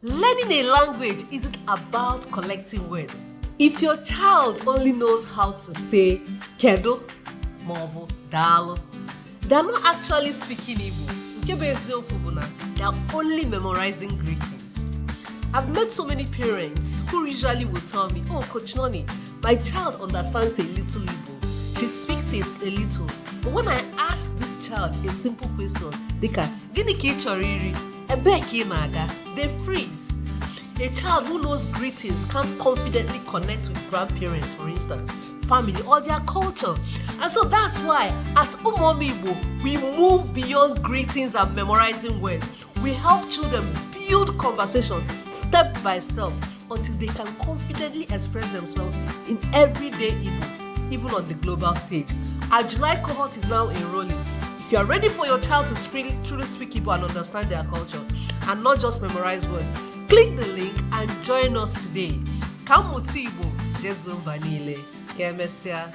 Learning a language isn't about collecting words. If your child only knows how to say Kedu, Daalụ, they are not actually speaking Igbo. They are only memorizing greetings. I've met so many parents who usually will tell me, "Oh, Coach Noni, my child understands a little Igbo. She speaks a little." But when I ask this child a simple question, they freeze. A child who knows greetings can't confidently connect with grandparents, for instance, family, or their culture. And so that's why at Igbo, we move beyond greetings and memorizing words. We help children build conversation step by step until they can confidently express themselves in everyday Igbo, even on the global stage. Our July cohort is now enrolling. If you are ready for your child to truly speak Igbo and understand their culture, and not just memorize words, click the link and join us today. Ka mmụta Igbo jezu mba niile. Ka emesịa.